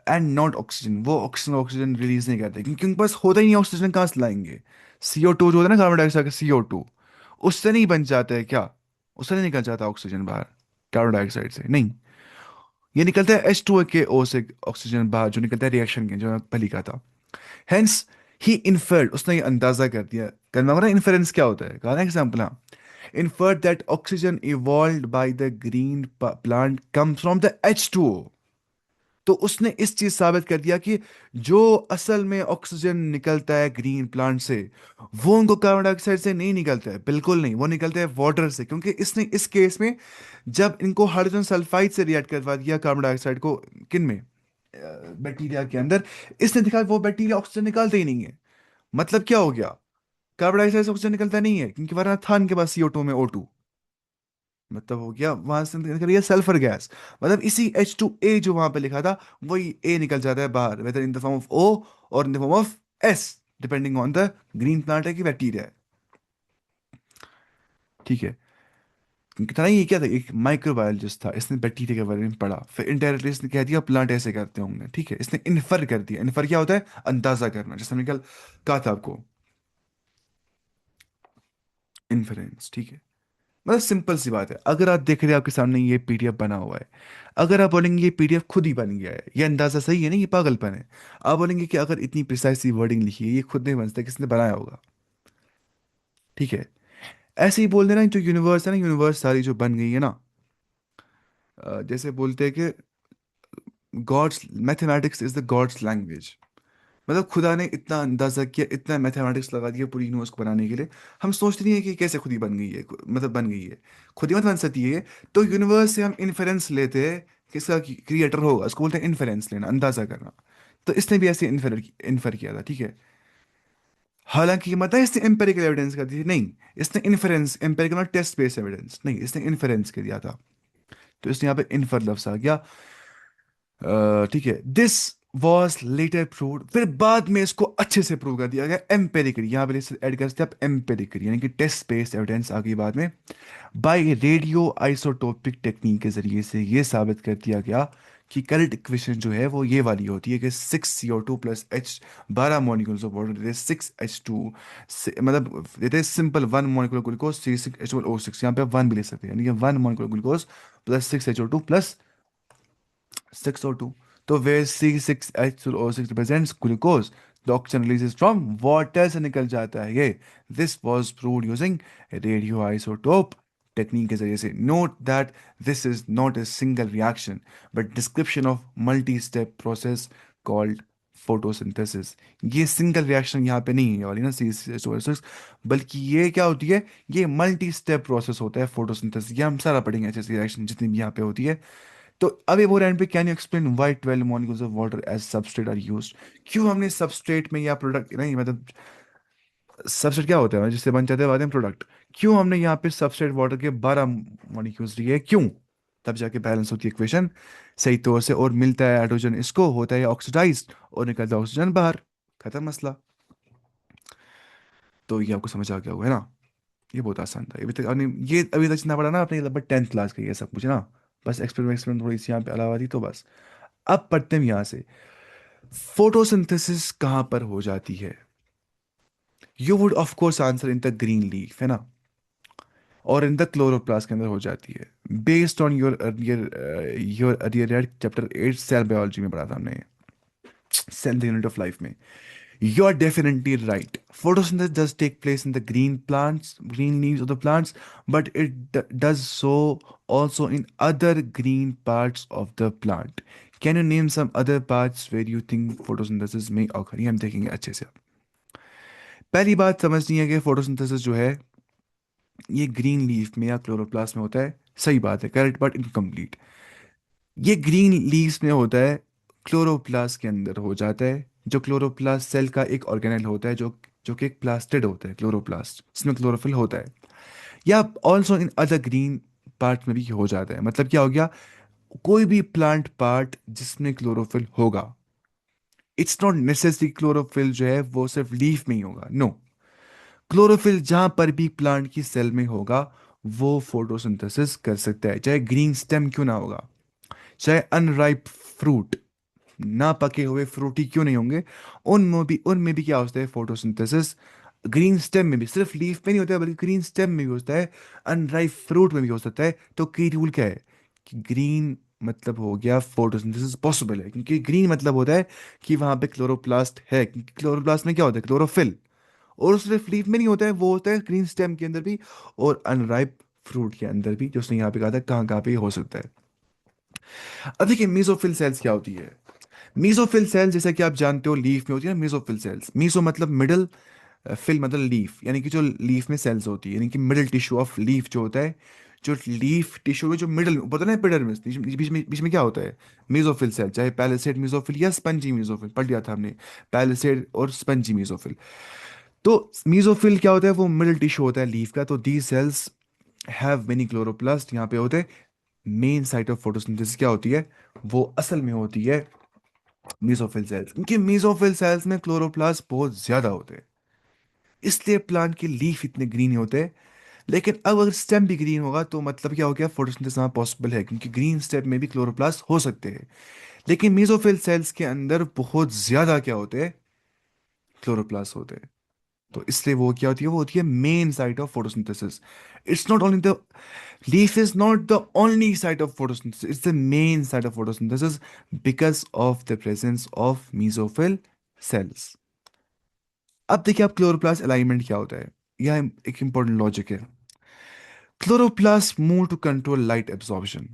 S1: एंड नॉट ऑक्सीजन, वो ऑक्सीजन ऑक्सीजन रिलीज नहीं करते, क्योंकि उनके पास होता ही नहीं, ऑक्सीजन कहाँ से लाएंगे? CO2 जो होता है ना, कार्बन डाइऑक्साइड का CO2, उससे नहीं बन जाता है क्या? उससे नहीं निकल जाता ऑक्सीजन बाहर कार्बन डाइऑक्साइड से? नहीं, ये निकलता है H2O के O से ऑक्सीजन बाहर, जो निकलता है रिएक्शन के, जो मैं पहले कहा था। हेंस ही इन्फर्ड, उसने ये अंदाजा कर दिया, करना होगा ना इन्फरेंस क्या होता है, कहा ना एग्जाम्पल, हाँ। Inferred that oxygen evolve by the green plant come from the H2O। तो उसने इस चीज साबित कर दिया कि जो असल में ऑक्सीजन निकलता है ग्रीन प्लांट से, वो उनको कार्बन डाइऑक्साइड से नहीं निकलता है, बिल्कुल नहीं, वो निकलता है वाटर से, क्योंकि इसने इस केस में जब इनको हाइड्रोजन सल्फाइड से रिएक्ट करवा दिया कार्बन डाइऑक्साइड को, किन में, बैक्टीरिया के अंदर, इसने दिखा वो बैक्टीरिया ऑक्सीजन निकालते ही नहीं है। मतलब क्या हो गया? कार्बन डाइऑक्साइड से ऑक्सीजन निकलता नहीं है, क्योंकि वरना था इनके पास CO2 में O2। मतलब हो गया वहां से निकल गया सल्फर गैस। मतलब इसी H2A जो वहां पे लिखा था, वही A निकल जाता है बाहर, whether in the form of O और in the form of S, depending on the green plant है कि बैक्टीरिया है। ठीक है। क्योंकि था ना, ये क्या था, एक माइक्रोबायोलॉजिस्ट था, इसने बैक्टीरिया के बारे में पढ़ा, फिर इनडायरेक्टली इसने कह दिया प्लांट ऐसे करते होंगे। ठीक है, इसने इन्फर कर दिया। इन्फर क्या होता है? अंदाजा करना, जैसे मैंने कल कहा था आपको, इन्फरेंस। ठीक है। मतलब सिंपल सी बात है, अगर आप देख रहे हैं आपके सामने ये PDF बना हुआ है, अगर आप बोलेंगे ये PDF खुद ही बन गया है, ये अंदाजा सही है ना, ये पागलपन है। आप बोलेंगे कि अगर इतनी प्रिसाइज सी वर्डिंग लिखी है, ये खुद नहीं बनता, किसने बनाया होगा? ठीक है। ऐसे ही बोल देना, जो यूनिवर्स है ना, यूनिवर्स सारी जो बन गई है ना, जैसे बोलते हैं कि God's mathematics is the God's language. मतलब खुदा ने इतना अंदाजा किया, इतना मैथमेटिक्स लगा दिया पूरी यूनिवर्स को बनाने के लिए, हम सोचते नहीं है कि कैसे खुद ही बन गई है, मतलब बन गई है, खुद ही मत बन सकती है। तो यूनिवर्स से हम इन्फेरेंस लेते हैं, किसका क्रिएटर होगा, उसको बोलते हैं इन्फेरेंस लेना, अंदाजा करना। तो इसने भी ऐसे इन्फर किया था। ठीक है। हालांकि ये मत है इसने एम्पेरिकल एविडेंस का दी थी, नहीं, इसने inference, empirical test based evidence नहीं, इसने इन्फेरेंस के दिया था। तो इसने यहाँ पे इन्फर लफ्ज आ गया। ठीक है। दिस वॉज लेटर प्रूव्ड, फिर बाद में इसको अच्छे से प्रूव कर दिया गया एम्पेरिकली, यहाँ पे ऐड कर सकते हैं आप एम्पेरिकली, यानी कि टेस्ट बेस्ड एविडेंस आ गई बाद में, बाय रेडियो आइसोटोपिक टेक्निक के जरिए से ये साबित कर दिया गया कि करंट इक्वेशन जो है वो ये वाली होती है कि 6 CO2 + H, 12 molecules of water देते 6H2, मतलब देते सिंपल 1 मॉलिक्यूलर ग्लूकोज C6H12O6, यहाँ पे आप 1 भी ले सकते हैं, यानी कि 1 molecular glucose plus 6HO2 plus 6O2। तो where C6H12O6 represents glucose, the oxygen releases from water से निकल जाता है ये। This was proved using radioisotope technique के जरिए से। Note that this is not a single reaction but description of multi-step process called photosynthesis। ये सिंगल रिएक्शन यहाँ पे नहीं है ये वाली ना C6H12O6, बल्कि ये क्या होती है, ये मल्टी स्टेप प्रोसेस होता है फोटोसिंथेसिस। ये हम सारा पढ़ेंगे अच्छे से, रिएक्शन जितनी भी यहाँ पे होती है। तो अब ये बोल रहे हैं पे, can you explain why 12 molecules of water as substrate are used? क्यों हमने सबस्ट्रेट में या प्रोडक्ट नहीं, मतलब सबस्ट्रेट क्या होता है जिससे बन जाते हैं बाद में प्रोडक्ट, क्यों हमने यहाँ पे सबस्ट्रेट वाटर के 12 मॉलिक्यूल्स लिए, क्यों? तब जाके बैलेंस होती है इक्वेशन सही तौर से, और मिलता है हाइड्रोजन, इसको होता है ऑक्सीडाइज्ड और निकलता है ऑक्सीजन बाहर। खत्म मसला। तो ये आपको समझ आ गया होगा है ना। ये बहुत आसान था, अभी तक ये अभी तक जितना पढ़ा ना आपने, लगभग 10th क्लास का ये सब कुछ ना। बस एक्सपेरिमेंट एक्सपेरिमेंट थोड़ी सी यहाँ पे अलावा थी तो बस। अब पढ़ते हैं यहाँ से, फोटोसिंथेसिस कहाँ पर हो जाती है। You would of course answer in the green leaf, है ना, और इन द क्लोरोप्लास्ट के अंदर हो जाती है। Based on your earlier chapter 8 cell biology में पढ़ा था हमने, सेल यूनिट ऑफ लाइफ में। You are definitely right. Photosynthesis does take place in the green plants, green leaves of the plants, but it does so also in other green parts of the plant. Can you name some other parts where you think photosynthesis may occur? ये हम देखेंगे अच्छे से। पहली बात समझनी है कि फोटोसिंथेसिस जो है ये ग्रीन लीफ में या क्लोरोप्लास्ट में होता है। सही बात है, करेक्ट बट इनकम्प्लीट। ये ग्रीन लीव्स में होता है, क्लोरोप्लास्ट के अंदर हो जाता है। जो क्लोरोप्लास्ट सेल का एक ऑर्गेनेल होता है, जो जो कि एक प्लास्टिड होता है, क्लोरोप्लास्ट जिसमें क्लोरोफिल होता है। या also in other green part में भी हो जाता है। मतलब क्या हो गया, कोई भी प्लांट पार्ट जिसमें क्लोरोफिल होगा। इट्स नॉट नेसेसरी क्लोरोफिल जो है वो सिर्फ लीफ में ही होगा, नो। क्लोरोफिल जहां पर भी प्लांट की सेल में होगा वो फोटोसिंथेसिस कर सकता है, चाहे ग्रीन स्टेम क्यों ना होगा, चाहे अनराइप फ्रूट, ना पके हुए फ्रूटी क्यों नहीं होंगे, उनमें भी क्या होता है, फोटोसिंथेसिस। ग्रीन स्टेम में भी, सिर्फ लीफ में नहीं होता है बल्कि ग्रीन स्टेम में भी होता है, अनराइप फ्रूट में भी हो सकता है। तो की रूल क्या है कि ग्रीन मतलब हो गया फोटोसिंथेसिस पॉसिबल है, क्योंकि ग्रीन मतलब होता है कि वहां पे क्लोरोप्लास्ट है, क्योंकि क्लोरोप्लास्ट में क्या होता है, क्लोरोफिल। और सिर्फ लीफ में नहीं होता है, वो होता है ग्रीन स्टेम के अंदर भी और अनराइप फ्रूट के अंदर भी, जो उसने यहाँ पे कहा था कहाँ कहाँ पे हो सकता है। अब देखिए मीजोफिल सेल्स क्या होती है। मीजोफिल सेल जैसा कि आप जानते हो लीफ में होती है ना मीजोफिल सेल्स। मीजो मतलब मिडल, फिल मतलब लीफ, यानी कि जो लीफ में सेल्स होती है, यानी कि मिडल टिश्यू ऑफ लीफ जो होता है, जो लीफ टिश्यू में जो मिडल में पता ना एपिडर्मिस, बीच में क्या होता है, मीजोफिल सेल, चाहे पैलिसेड मीजोफिल या स्पंजी मीजोफिल, पढ़ लिया था हमने, पैलिसेड और स्पंजी मीजोफिल। तो मीजोफिल क्या होता है, वो मिडल टिश्यू होता है लीफ का। तो दी सेल्स हैव मेनी क्लोरोप्लास्ट यहाँ पे होते हैं। मेन साइट ऑफ फोटोसिंथेसिस क्या होती है, वो असल में होती है मीसोफिल सेल्स, क्योंकि मीसोफिल सेल्स में क्लोरोप्लास्ट बहुत ज्यादा होते हैं, इसलिए प्लांट के लीफ इतने ग्रीन होते हैं। लेकिन अब अगर स्टेम भी ग्रीन होगा तो मतलब क्या हो गया, फोटोसिंथेसिस वहाँ पॉसिबल है, क्योंकि ग्रीन स्टेम में भी क्लोरोप्लास्ट हो सकते हैं। लेकिन मीसोफिल सेल्स के अंदर बहुत ज्यादा क्या होते हैं, क्लोरोप्लास्ट होते हैं। तो इसलिए वो क्या होती है, वो होती है main site of photosynthesis. It's not only the leaf is not the only site of photosynthesis, it's the main site of photosynthesis because of the presence of mesophyll cells. अब देखिए आप क्लोरोप्लास्ट अलाइनमेंट क्या होता है, यह एक important logic है। Chloroplast move to control light absorption.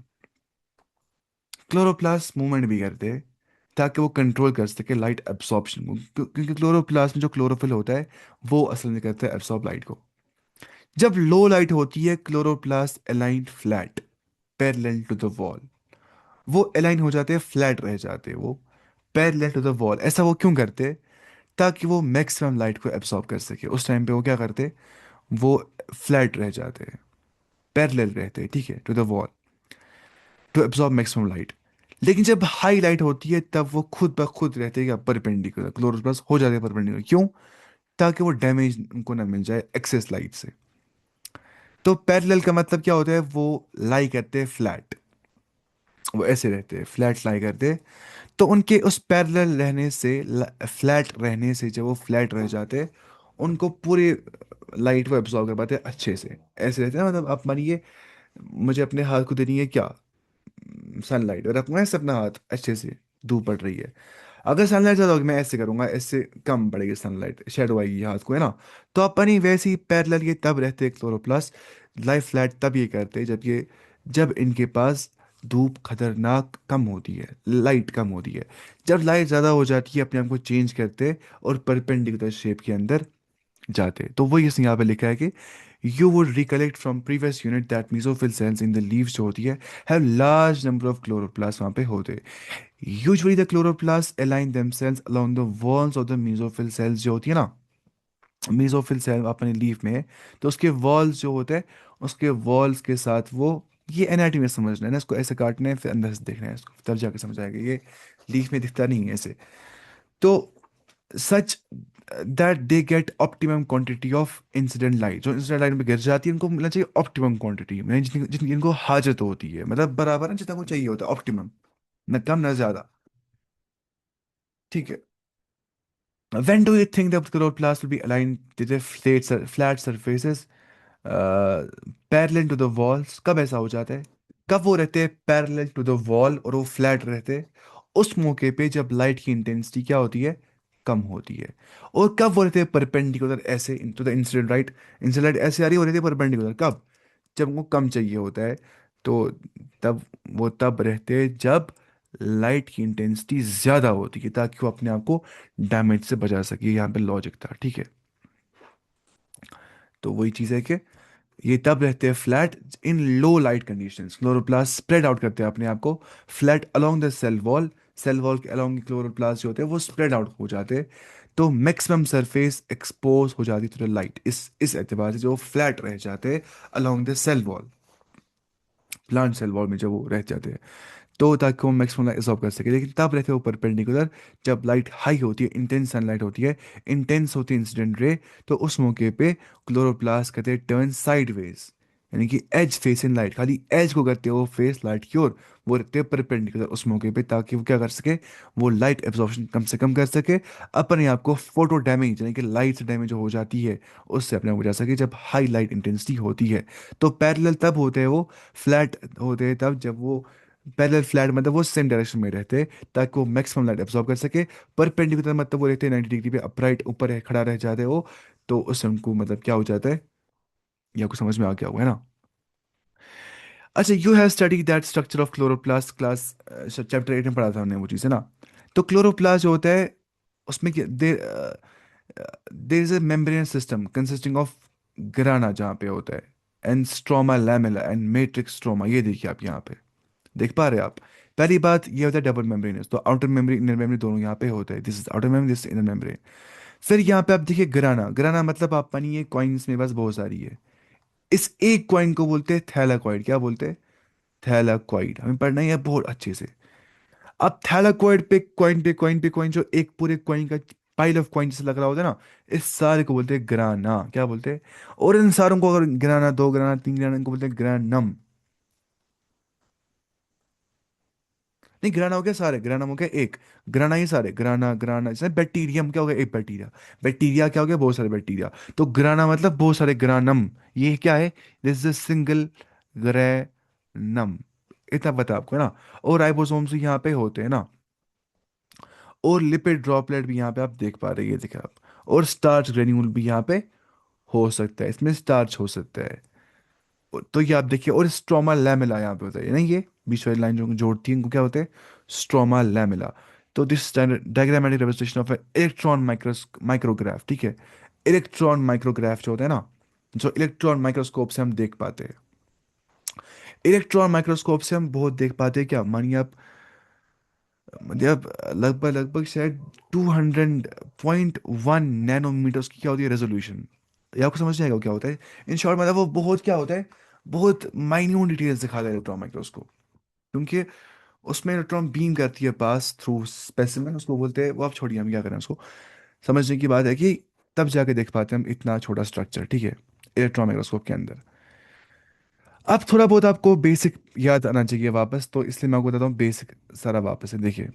S1: Chloroplast movement भी करते हैं ताकि वो कंट्रोल कर सके लाइट एब्जॉर्प्शन को, क्योंकि क्लोरोप्लास्ट में जो क्लोरोफिल होता है वो असल में करता है एब्जॉर्ब लाइट को। जब लो लाइट होती है chloroplast aligned flat parallel to the wall, वो अलाइन हो जाते हैं, फ्लैट रह जाते हैं वो पैरेलल टू द वॉल। ऐसा वो क्यों करते, ताकि वो मैक्सिमम लाइट को एब्सॉर्ब कर सके। उस टाइम पे वो क्या करते, वो फ्लैट रह जाते हैं, पैरेलल रहते हैं, ठीक है, to the wall, to absorb maximum light. लेकिन जब हाई लाइट होती है तब वो खुद ब खुद रहते हैं परपेंडिकुलर, क्लोरोप्लास्ट हो जाते हैं परपेंडिकुलर। क्यों, ताकि वो डैमेज उनको ना मिल जाए एक्सेस लाइट से। तो पैरेलल का मतलब क्या होता है, वो लाई करते हैं फ्लैट, वो ऐसे रहते हैं फ्लैट लाई करते हैं। तो उनके उस पैरेलल रहने से, फ्लैट रहने से, जब वो फ्लैट रह जाते हैं उनको पूरे लाइट को एब्जॉर्ब कर पाते हैं अच्छे से। ऐसे रहते हैं, मतलब आप मानिए मुझे अपने हाथ को देनी है क्या, सनलाइट, और रखूंगा ऐसे अपना हाथ अच्छे से, धूप पड़ रही है, अगर सनलाइट ज़्यादा होगी मैं ऐसे करूंगा, ऐसे कम पड़ेगी सनलाइट, शेडो आएगी हाथ को, है ना। तो अपनी वैसे ही पैरेलल ये तब रहते हैं क्लोरोप्लास्ट, लाइफ फ्लैट तब ये करते हैं जब इनके पास धूप खतरनाक कम होती है, लाइट कम होती है। जब लाइट ज़्यादा हो जाती है अपने आप को चेंज करते और परपेंडिकुलर शेप के अंदर जाते। तो वही इसने यहाँ पे लिखा है कि you would recollect from previous unit that mesophyll cells in the leaves जो होती है have large number of chloroplast वहाँ पे होते। Usually the chloroplast align themselves along the walls of the mesophyll cells जो होती है ना, मेसोफिल सेल अपने लीफ में है, तो उसके वॉल्स जो होते हैं, उसके वॉल्स के साथ वो, ये एनाटॉमी में समझना है ना, इसको ऐसे काटना है फिर अंदर से देखना है इसको, तब जाकर समझ आएगा, ये लीफ में दिखता नहीं है ऐसे। तो such that they get optimum quantity of incident light, जो इंसिडेंट लाइट में गिर जाती है उनको मिलना चाहिए ऑप्टिमम क्वांटिटी, मतलब जितनी जितनी इनको हाजत होती है, मतलब बराबर है जितना को चाहिए होता है, ऑप्टिमम, न कम न ज्यादा। ठीक है। When do you think the chloroplast will be aligned to the flat surfaces, parallel to the walls? कब ऐसा हो जाता है? कब वो रहते हैं पैरेलल टू द वॉल और वो फ्लैट रहते हैं? उस मौके पे जब लाइट की इंटेंसिटी क्या होती है, कम होती है। और कब वो रहते हैं परपेंडिकुलर ऐसे to the incident light, incident light ऐसे आ रही हो रहती है परपेंडिकुलर, कब? जब उनको कम चाहिए होता है। तो तब वो तब रहते हैं जब लाइट की इंटेंसिटी ज्यादा होती है, ताकि वो अपने आप को डैमेज से बचा सके। यहाँ पे लॉजिक था, ठीक है। तो वही चीज़ है कि ये तब रहते हैं flat in low light conditions. Chloroplast spread out करते हैं अपने आप को flat along the cell wall, cell wall के अलोंग क्लोरोप्लास्ट जो होते हैं वो स्प्रेड आउट हो जाते हैं। तो मैक्सिमम सरफेस एक्सपोज हो जाती है टू द लाइट, इस एतबार से जो फ्लैट रह जाते हैं along the cell wall, plant cell wall में जब वो रह जाते हैं, तो ताकि वो मैक्सिमम लाइट एब्जॉर्ब कर सके। लेकिन तब रहते हैं वो परपेंडिकुलर जब लाइट हाई होती है, इंटेंस सनलाइट होती है, इंटेंस होती है इंसिडेंट रे। तो उस मौके पे क्लोरोप्लास्ट कहते हैं टर्न साइडवेज, यानी कि एज फेस इन लाइट, खाली एज को करते हैं वो फेस लाइट की ओर, वो रहते हैं परपेंडिकुलर उस मौके पे, ताकि वो क्या कर सके, वो लाइट एब्जॉर्प्शन कम से कम कर सके, अपने आप को फोटो डैमेज यानी कि लाइट से डैमेज हो जाती है उससे अपने आप को बचा सके जब हाई लाइट इंटेंसिटी होती है। तो पैरेलल तब होते हैं वो, फ्लैट होते हैं तब जब वो पैरेलल फ्लैट मतलब वो सेम डायरेक्शन में रहते हैं, ताकि वो मैक्सिमम लाइट एब्जॉर्ब कर सके। परपेंडिकुलर मतलब वो रहते हैं 90 डिग्री पे अपराइट ऊपर खड़ा रह जाते हैं वो। तो उससे उनको मतलब क्या हो जाता है, या कुछ समझ में आ गया हुआ है ना? अच्छा, you have study that structure of chloroplast class, chapter 8 में पढ़ा था हमने वो चीज़, है ना? तो क्लोरोप्लास्ट जो होता है उसमें there is a membrane system consisting of ग्राना जहाँ पे होता है, and stroma lamella and matrix stroma, ये देखिए आप यहाँ पे देख पा रहे हैं आप। पहली बात ये होता है डबल मेम्ब्रेन, तो आउटर मेम्ब्रेन इनर मेम्ब्रेन दोनों यहाँ पे होते हैं, this is outer membrane, this inner membrane. फिर यहाँ पे आप देखिए ग्राना, ग्राना मतलब आप मानिए कॉइन्स में बस बहुत सारी है, इस एक कॉइन को बोलते हैं थैलाकॉइड। क्या बोलते हैं? थैलाकॉइड, हमें पढ़ना ही है बहुत अच्छे से। अब थैलाकॉइड पे कॉइन पे कॉइन पे कॉइन, जो एक पूरे कॉइन का पाइल ऑफ कॉइन जैसे लग रहा होता है ना, इस सारे को बोलते हैं ग्राना। क्या बोलते हैं? और इन सारों को अगर ग्राना, दो ग्राना, तीन ग्राना, इनको बोलते हैं ग्रानम। नहीं, ग्राना हो गया सारे, ग्राना हो गया एक, ग्राना ही सारे, ग्राना ग्राना, जैसे बैक्टीरियम क्या हो गया, एक बैक्टीरिया, बैक्टीरिया क्या हो गया, बहुत सारे बैक्टीरिया। तो ग्राना मतलब बहुत सारे ग्रानम, ये क्या है, दिस इज सिंगल ग्रैनम, इतना पता आपको है ना? और राइबोसोम्स भी यहाँ पे होते हैं ना, और लिपिड ड्रॉपलेट भी यहाँ पे आप देख पा रहे हैं, ये देखिए आप। और स्टार्च ग्रेन्यूल भी यहाँ पे हो सकता है, इसमें स्टार्च हो सकता है। तो ये आप देखिए, और स्ट्रोमा लैमेला यहाँ पे होता है, नहीं ये बीच वाली लाइन जो जोड़ती है इनको क्या होते हैं, स्ट्रोमा लैमेला। तो this diagrammatic representation of electron micrograph, ठीक है। इलेक्ट्रॉन माइक्रोग्राफ जो होता है ना, जो इलेक्ट्रॉन माइक्रोस्कोप से हम देख पाते हैं, इलेक्ट्रॉन माइक्रोस्कोप से हम बहुत देख पाते हैं। क्या मानिए आप, मतलब लगभग लगभग शायद 200.1 नैनोमीटर्स की क्या होती है रेजोल्यूशन। ये आपको समझ नहीं आएगा वो क्या होता है। इन शॉर्ट मतलब वो बहुत क्या होता है, बहुत माइन्यूट डिटेल्स दिखाता है इलेक्ट्रॉन माइक्रोस्कोप, क्योंकि उसमें इलेक्ट्रॉन बीम करती है पास थ्रू स्पेसिमेन, उसको बोलते हैं, वो आप छोड़िए हम क्या करें उसको, समझने की बात है कि तब जाके देख पाते हैं हम इतना छोटा स्ट्रक्चर, ठीक है, इलेक्ट्रॉन माइक्रोस्कोप के अंदर। अब थोड़ा बहुत आपको बेसिक याद आना चाहिए वापस, तो इसलिए मैं आपको बताता हूँ बेसिक सारा वापस है, देखिए।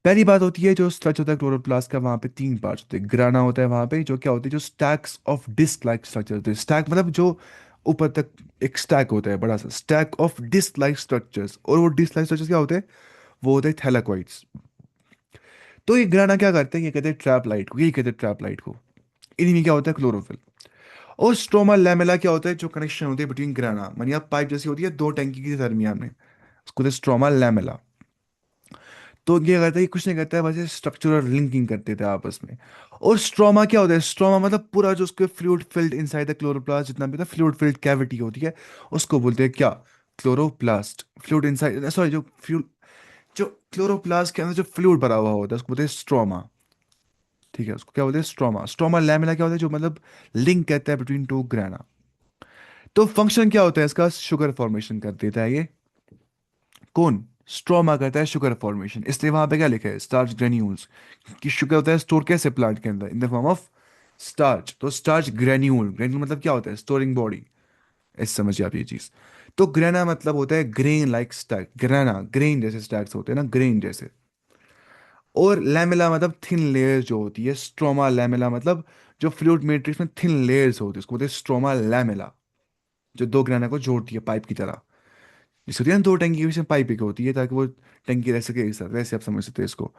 S1: पहली बात होती है जो स्ट्रक्चर होता है क्लोरोप्लास्ट का, वहां पे तीन पार्ट्स होते हैं। ग्राना होता है वहां पे, जो क्या होती है, जो stacks of disc like structure होते हैं। स्टैक मतलब जो ऊपर तक एक स्टैक होता है, बड़ा सा stack of disc like structures, और वो डिस्क लाइक स्ट्रक्चर्स क्या होते हैं, वो होते हैं थैलाकॉइड्स। तो ये ग्राना क्या करते हैं, ये कहते हैं ट्रैप लाइट को, यही कहते हैं ट्रैप लाइट को। इन्हीं में क्या होता है, क्लोरोफिल। और स्ट्रोमा लैमेला क्या होता है, जो कनेक्शन होती है बिटवीन ग्राना, मानिए आप पाइप जैसी होती है दो टैंकी के दरमियान में, उसको कहते हैं स्ट्रोमा लैमेला। तो ये करता है, ये कुछ नहीं करता है, बस ये स्ट्रक्चरल लिंकिंग करते थे आपस में। और स्ट्रोमा क्या होता है, स्ट्रोमा मतलब पूरा जो उसके fluid filled inside the chloroplast, जितना भी था फ्लूइड फिल्ड कैविटी होती है, उसको बोलते हैं क्या, क्लोरोप्लास्ट। फ्लूइड इनसाइड, सॉरी, जो फ्लूइड, जो क्लोरोप्लास्ट के अंदर जो फ्लूइड भरा हुआ होता है उसको बोलते हैं स्ट्रोमा, ठीक है, उसको क्या बोलते हैं, स्ट्रोमा। स्ट्रोमा लैमेला क्या होता है, जो मतलब लिंक कहता है बिटवीन टू ग्राना। तो फंक्शन क्या होता है इसका, शुगर फॉर्मेशन कर देता है ये, कौन, स्ट्रोमा करता है शुगर फॉर्मेशन, इसलिए वहां पे क्या लिखा है, स्टार्च ग्रेन्यूल्स, कि शुगर होता है स्टोर कैसे प्लांट के अंदर, इन द फॉर्म ऑफ स्टार्च। तो स्टार्च ग्रेन्यूल, ग्रेन्यूल मतलब क्या होता है, स्टोरिंग बॉडी। ऐसे समझिए आप ये चीज। तो ग्रेना मतलब होता है grain like stack, grana grain जैसे स्टैक्स होते हैं ना, ग्रेन जैसे। और लैमेला मतलब थिन लेयर्स जो होती है, स्ट्रोमा लैमेला मतलब जो फ्लूइड मैट्रिक्स में थिन लेयर्स होती है उसको बोलते हैं स्ट्रोमा लैमेला, जो दो ग्रेना को जोड़ती है पाइप की तरह। जैसे होती है ना दो टंकी के बीच में पाइप एक होती है ताकि वो टंकी रह सके एक साथ, वैसे आप समझ सकते हैं इसको।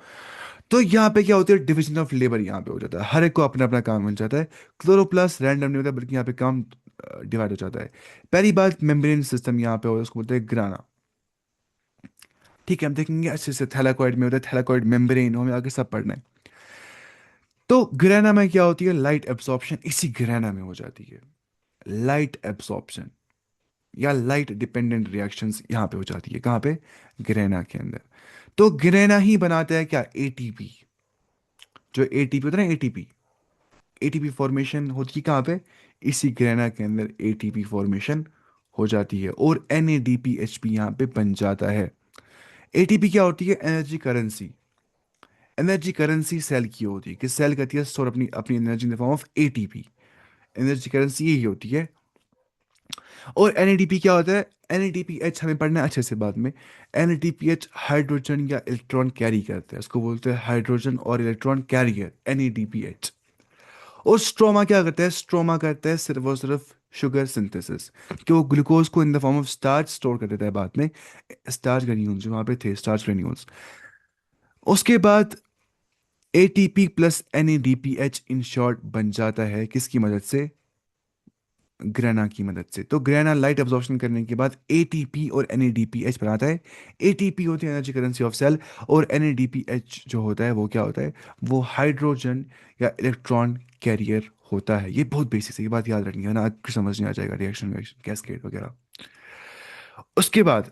S1: तो यहाँ पे क्या होती है, डिविजन ऑफ लेबर यहाँ पे हो जाता है, हर एक को अपना अपना काम मिल जाता है। क्लोरोप्लास्ट रैंडम नहीं होता बल्कि यहाँ पे काम डिवाइड हो जाता है। पहली बात मेम्ब्रेन सिस्टम यहाँ पे होता है, उसको बोलते हैं ग्राना। ठीक है, हम देखेंगे अच्छे से, थैलाकॉइड में होता है थैलाकॉइड मेम्ब्रेन, हमें आगे सब पढ़ना है। तो ग्रेना में क्या होती है, लाइट एब्सॉर्प्शन इसी ग्रेना में हो जाती है। लाइट एब्सॉर्प्शन या लाइट डिपेंडेंट रिएक्शंस यहाँ पे हो जाती है, कहाँ पे, ग्रेना के अंदर। तो ग्रेना ही बनाता है क्या, एटीपी। जो एटीपी होता है ना, एटीपी, एटीपी फॉर्मेशन होती है कहाँ पे, इसी ग्रेना के अंदर एटीपी फॉर्मेशन हो जाती है, और एनएडीपीएच भी यहाँ पे बन जाता है। एटीपी क्या होती है, energy currency. Energy currency cell की होती है कि सेल करती है स्टोर अपनी अपनी energy in the form of ATP. Energy currency यही होती है। और एनएडीपी क्या होता है, एनएडीपीएच हमें पढ़ना है अच्छे से बाद में। एनएडीपीएच हाइड्रोजन या इलेक्ट्रॉन कैरी करते हैं, उसको बोलते हैं हाइड्रोजन और इलेक्ट्रॉन कैरियर, एनएडीपीएच। और स्ट्रोमा क्या करता है, स्ट्रोमा करता है सिर्फ और सिर्फ शुगर सिंथेसिस, कि वो ग्लूकोज को इन the form of starch store कर देता है बाद में। स्टार्च ग्रेन्यूल्स जो वहाँ पे थे, स्टार्च ग्रेन्यूल्स। उसके बाद ATP plus NADPH in short बन जाता है, किसकी मदद से, ग्रेना की मदद से। तो ग्रेना लाइट एब्जॉर्प्शन करने के बाद एटीपी और एनएडीपीएच बनाता है। एटीपी होती है एनर्जी करेंसी ऑफ सेल, और एनएडीपीएच जो होता है वो क्या होता है, वो हाइड्रोजन या इलेक्ट्रॉन कैरियर होता है। ये बहुत बेसिक है, ये बात याद रखनी है ना, आपको समझ नहीं आ जाएगा रिएक्शन रिएक्शन कैस्केड वगैरह। उसके बाद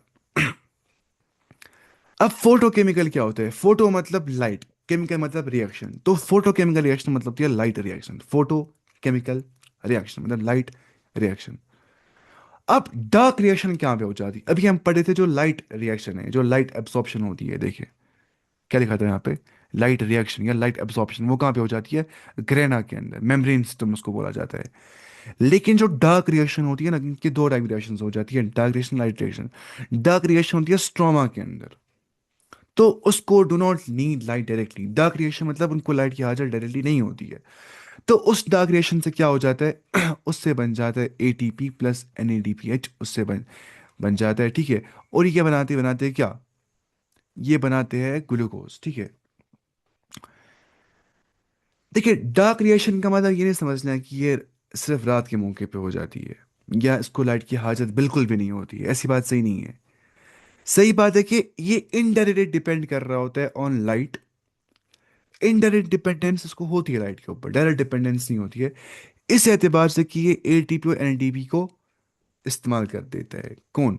S1: अब फोटोकेमिकल क्या होता है, फोटो मतलब लाइट, केमिकल मतलब रिएक्शन। तो फोटोकेमिकल रिएक्शन मतलब होती है light reaction, photo chemical reaction मतलब लाइट रिएक्शन। अब डार्क रिएक्शन क्या पे हो जाती है, अभी हम पढ़े थे जो लाइट रिएक्शन है, जो लाइट एब्सॉर्प्शन होती है, देखिए क्या लिखा था यहाँ पे, लाइट रिएक्शन या लाइट एब्सॉर्प्शन वो कहाँ पे हो जाती है, ग्रेना के अंदर, मेम्ब्रेन सिस्टम उसको बोला जाता है। लेकिन जो डार्क रिएक्शन होती है ना, इनकी दो टाइप रिएक्शन हो जाती है, dark reaction, light reaction. Dark reaction होती है स्ट्रोमा के अंदर, तो उसको do not need light directly. Dark reaction मतलब उनको लाइट की हाजत डायरेक्टली नहीं होती है। तो उस डार्क रिएक्शन से क्या हो जाता है उससे बन जाता है एटीपी प्लस एनएडीपीएच, उससे बन जाता है, ठीक है। और ये क्या बनाते बनाते हैं क्या, ये बनाते हैं ग्लूकोज, ठीक है। देखिए डार्क रिएक्शन का मतलब ये नहीं समझना है कि ये सिर्फ रात के मौके पे हो जाती है, या इसको लाइट की हाजत बिल्कुल भी नहीं होती है, ऐसी बात सही नहीं है। सही बात है कि ये इनडायरेक्टली डिपेंड कर रहा होता है ऑन लाइट। इनडायरेक्ट डिपेंडेंस इसको होती है लाइट के ऊपर, डायरेक्ट डिपेंडेंस नहीं होती है। इस एतबार से कि ये एटीपी और एनएडीपी को इस्तेमाल कर देता है, कौन,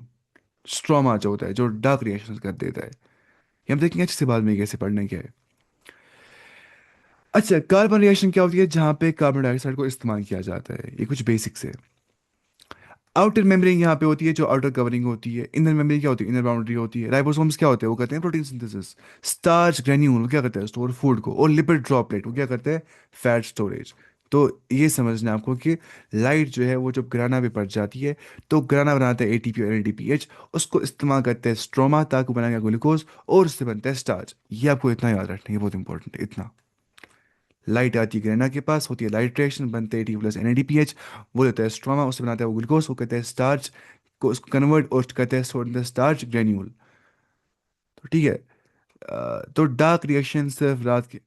S1: स्ट्रोमा जो होता है, जो डार्क रिएक्शन कर देता है। ये हम देखेंगे अच्छे से बाद में कैसे पढ़ने क्या है। अच्छा, कार्बन रिएक्शन क्या होती है, जहां पे कार्बन डाइऑक्साइड को इस्तेमाल किया जाता है, ये कुछ बेसिक्स है। आउटर मेम्ब्रेन यहाँ पे होती है जो आउटर कवरिंग होती है। इनर मेम्ब्रेन क्या होती है, इनर बाउंड्री होती है। राइबोसोम्स क्या होते हैं, वो करते हैं प्रोटीन सिंथेसिस। स्टार्च ग्रेन्यूल वो क्या करते हैं, स्टोर फूड को। और लिपिड ड्रॉपलेट वो क्या करते हैं, फैट स्टोरेज। तो ये समझना है आपको कि लाइट जो है वो जब ग्राना पे पड़ जाती है, तो ग्राना बनाता है एटीपी और एनएडीपीएच, उसको इस्तेमाल करते हैं स्ट्रोमा ताकि बनाएगा ग्लूकोज, और उससे बनता है स्टार्च। ये आपको इतना याद रखना है, ये बहुत इंपॉर्टेंट है इतना। लाइट आती है ग्रेना के पास, होती है लाइट रिएक्शन, बनते हैं टी प्लस एनएडीपीएच, वो लेता है स्ट्रोमा, उससे बनाता है वो ग्लूकोज, वो कहते हैं स्टार्च, को उसको कन्वर्ट और कहते हैं store in the starch granule. तो ठीक है। तो डार्क रिएक्शन सिर्फ रात के,